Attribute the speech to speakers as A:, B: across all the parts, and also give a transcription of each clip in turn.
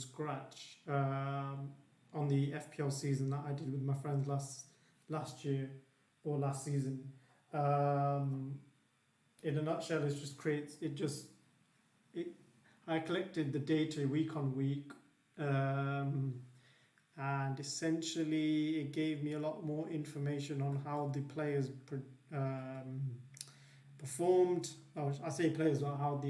A: scratch on the FPL season that I did with my friends last year or last season. In a nutshell, I collected the data week on week, and essentially it gave me a lot more information on how the players performed. I say players, but how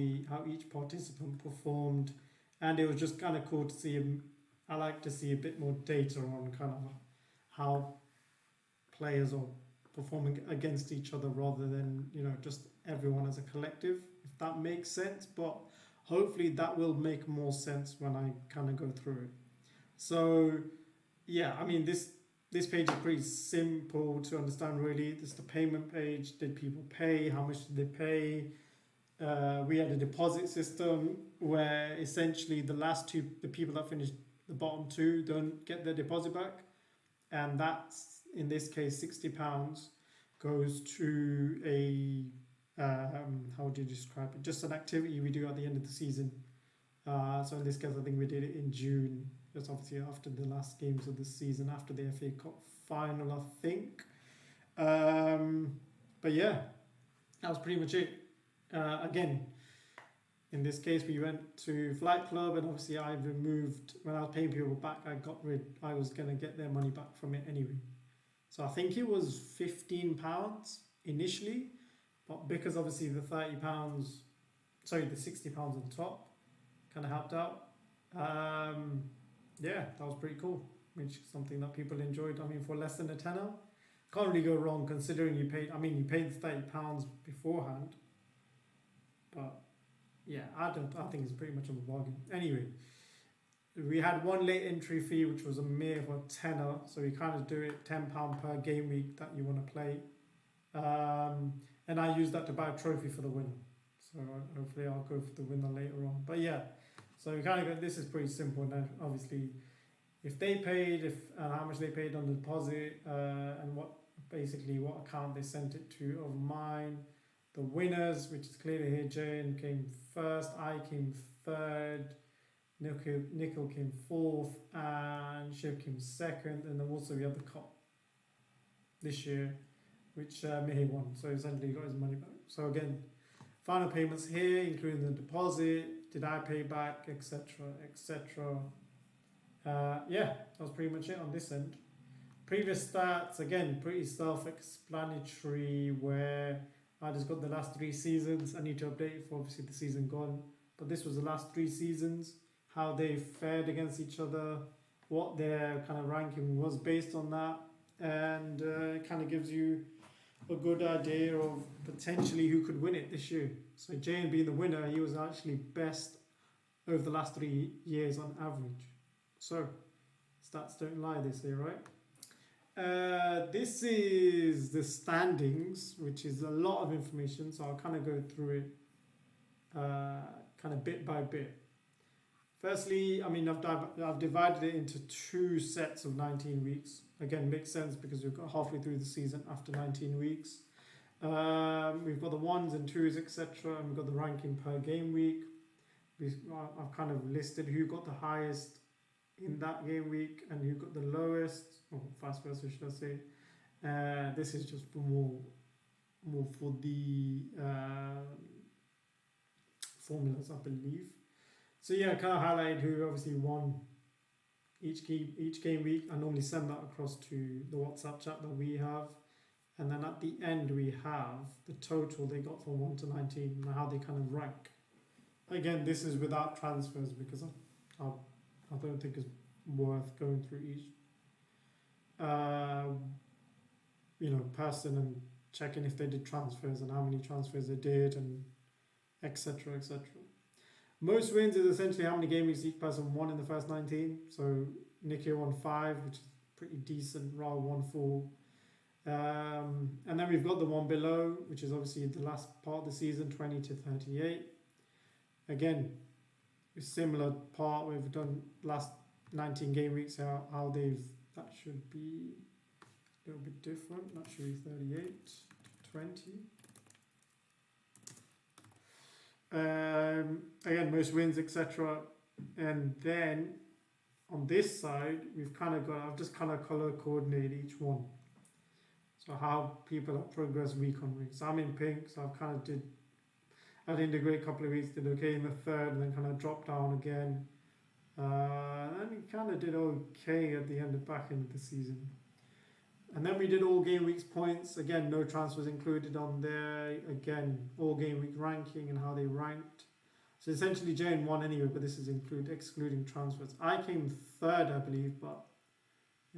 A: each participant performed, and it was just kind of cool to see. I like to see a bit more data on kind of how players are performing against each other rather than just everyone as a collective, if that makes sense. But hopefully that will make more sense when I kind of go through it. So yeah, I mean this page is pretty simple to understand really. This is the payment page. Did people pay? How much did they pay? We had a deposit system where essentially the people that finished the bottom two don't get their deposit back, and that's in this case £60 goes to a how would you describe it? Just an activity we do at the end of the season. So in this case, I think we did it in June. Just obviously after the last games of the season, after the FA Cup final, I think. But yeah, that was pretty much it. Again, in this case, we went to Flight Club, and obviously I removed, when I was paying people back, I was going to get their money back from it anyway. So I think it was £15 initially, but because obviously the the £60 on top kind of helped out. Yeah, that was pretty cool, which is something that people enjoyed. I mean, for less than a tenner, can't really go wrong considering you paid the £30 beforehand. But yeah, I think it's pretty much of a bargain. Anyway, we had one late entry fee, which was a mere for tenner. So you kind of do it £10 per game week that you want to play. And I used that to buy a trophy for the winner. So hopefully I'll go for the winner later on. But yeah, so we kind of this is pretty simple. Now, obviously, if they paid, and how much they paid on the deposit, and what account they sent it to of mine. The winners, which is clearly here, Jane came first, I came third, Nickel came fourth, and Shiv came second, and then also we had the cup this year, which Mihi won. So essentially he got his money back. So again, final payments here, including the deposit, did I pay back, etc., etc. Yeah, that was pretty much it on this end. Previous stats, again, pretty self-explanatory, where I just got the last 3 seasons. I need to update it for obviously the season gone. But this was the last 3 seasons, how they fared against each other, what their kind of ranking was based on that. And it kind of gives you a good idea of potentially who could win it this year. So Jane being the winner, he was actually best over the last 3 years on average. So stats don't lie, they say, right? This is the standings, which is a lot of information, so I'll kind of go through it kind of bit by bit. Firstly, I mean, I've divided it into 2 sets of 19 weeks. Again, makes sense because we've got halfway through the season after 19 weeks. We've got the 1s and 2s, etc., and we've got the ranking per game week. I've kind of listed who got the highest in that game week and who got the lowest, or vice versa, should I say. This is just for more for the formulas, I believe. So yeah, I kind of highlighted who obviously won each game week. I normally send that across to the WhatsApp chat that we have, and then at the end we have the total they got from 1 to 19 and how they kind of rank. Again, this is without transfers because I don't think it's worth going through each person and checking if they did transfers and how many transfers they did and etc. etc. Most wins is essentially how many game weeks each person won in the first 19. So Nicky won 5, which is pretty decent. Ra won 4. And then we've got the one below, which is obviously the last part of the season, 20 to 38. Again, a similar part we've done last 19 game weeks, how that should be a little bit different. That should be 38 to 20. Again, most wins, etc. And then on this side, I've just kind of color coordinated each one. So how people have progressed week on week. So I'm in pink, so I didn't do great a couple of weeks, did okay in the third, and then kind of dropped down again. And we kind of did okay at the back end of the season. And then we did all game weeks points. Again, no transfers included on there. Again, all game week ranking and how they ranked. So essentially Jane won anyway, but this is excluding transfers. I came third, I believe, but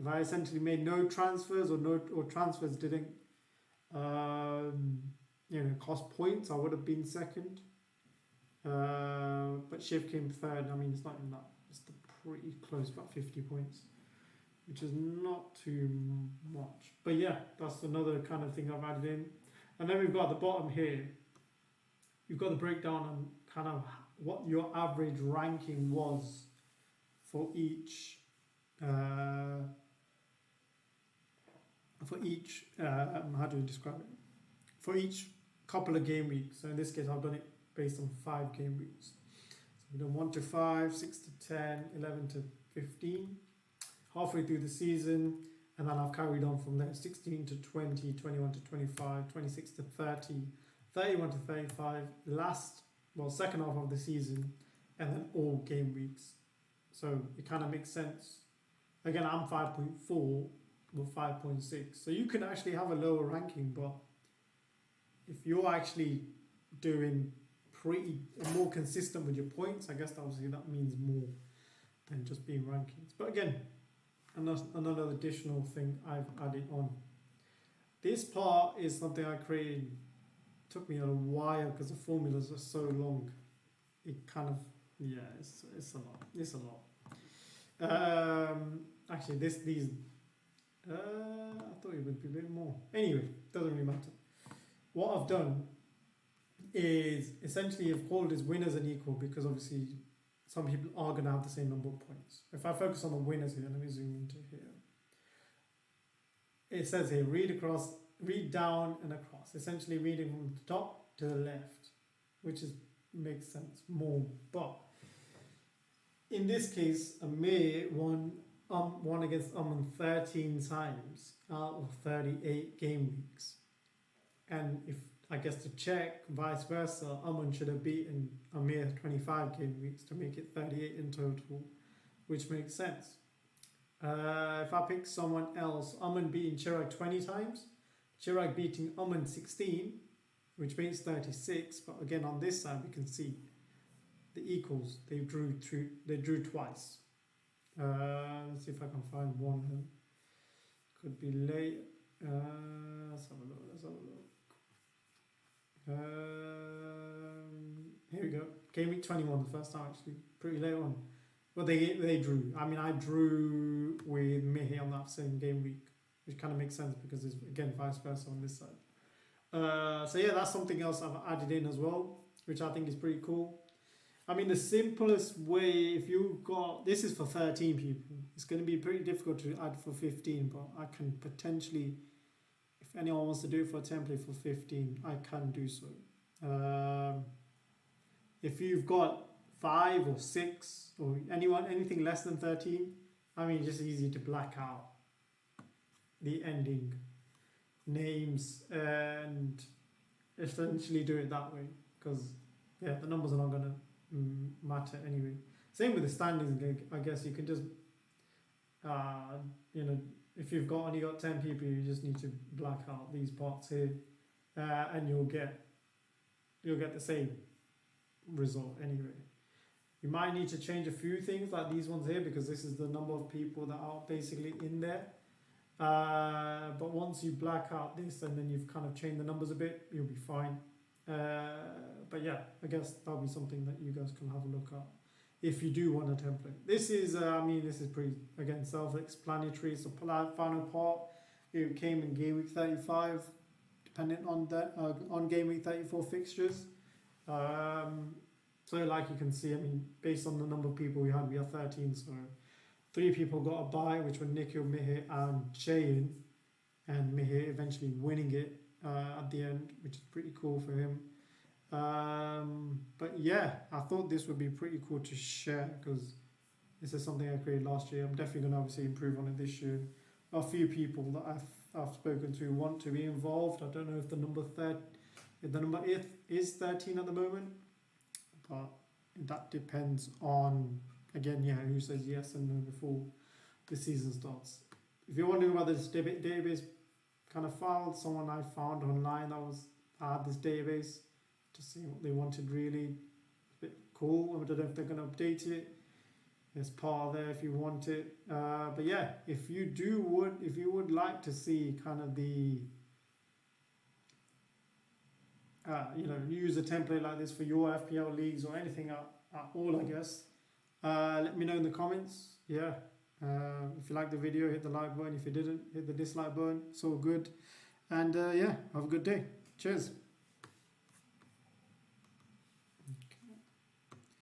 A: if I essentially made no transfers or transfers didn't cost points, I would have been second. But Shiv came third. I mean, it's not even that. It's pretty close, about 50 points, which is not too much. But yeah, that's another kind of thing I've added in. And then we've got at the bottom here, you've got the breakdown on kind of what your average ranking was for each how do you describe it? For each couple of game weeks. So in this case, I've done it based on 5 game weeks. So we've done 1 to 5, 6 to 10, 11 to 15. Halfway through the season, and then I've carried on from there. 16 to 20, 21 to 25, 26 to 30, 31 to 35, second half of the season, and then all game weeks. So it kind of makes sense. Again, I'm 5.4 or 5.6. So you can actually have a lower ranking, but if you're actually doing more consistent with your points, I guess obviously that means more than just being rankings. But again, another additional thing I've added on. This part is something I created. It took me a while because the formulas are so long. It kind of, it's a lot. It's a lot. Actually, I thought it would be a bit more. Anyway, doesn't really matter. What I've done is essentially I've called this winners and equal because obviously some people are going to have the same number of points. If I focus on the winners here, let me zoom into here. It says here, read down and across. Essentially reading from the top to the left, which makes sense more. But in this case, Amir won against Aman 13 times out of 38 game weeks. And if I guess to check, vice versa, Aman should have beaten Amir 25 game weeks to make it 38 in total, which makes sense. If I pick someone else, Aman beating Chirag 20 times, Chirag beating Aman 16, which makes 36. But again, on this side, we can see the equals. They drew twice. Let's see if I can find one. Could be late. Let's have a look. Here we go. Game week 21, the first time actually, pretty late on. But they drew. I mean, I drew with Mihi on that same game week, which kind of makes sense because it's again vice versa on this side. So yeah, that's something else I've added in as well, which I think is pretty cool. I mean, the simplest way, if you've got, this is for 13 people, it's going to be pretty difficult to add for 15, but I can potentially, if anyone wants to do it for a template for 15, I can do so. If you've got 5 or 6 or anything less than 13, I mean, it's just easy to black out the ending names and essentially do it that way because the numbers are not going to matter anyway. Same with the standings, I guess you can just if you've only got 10 people, you just need to black out these parts here and you'll get the same result anyway. You might need to change a few things like these ones here because this is the number of people that are basically in there. But once you black out this and then you've kind of changed the numbers a bit, you'll be fine. But yeah, I guess that'll be something that you guys can have a look at if you do want a template. This is pretty, again, self-explanatory. So final part, it came in game week 35, depending on that, on game week 34 fixtures. So like you can see, I mean, based on the number of people we had 13, so 3 people got a bye, which were Nikhil, Mihir and Jayan, and Mihir eventually winning it at the end, which is pretty cool for him. But yeah, I thought this would be pretty cool to share because this is something I created last year. I'm definitely going to obviously improve on it this year. A few people that I've spoken to want to be involved. I don't know if the number is 13 at the moment, but that depends on, again, yeah, who says yes and no before the season starts. If you're wondering about this database kind of file, someone I found online had this database to see what they wanted really. It's a bit cool. I don't know if they're going to update it. There's part of there if you want it. But yeah, if you would like to see kind of the use a template like this for your FPL leagues or anything at all, I guess. Let me know in the comments. Yeah. If you liked the video, hit the like button. If you didn't, hit the dislike button. It's all good. And yeah, have a good day. Cheers.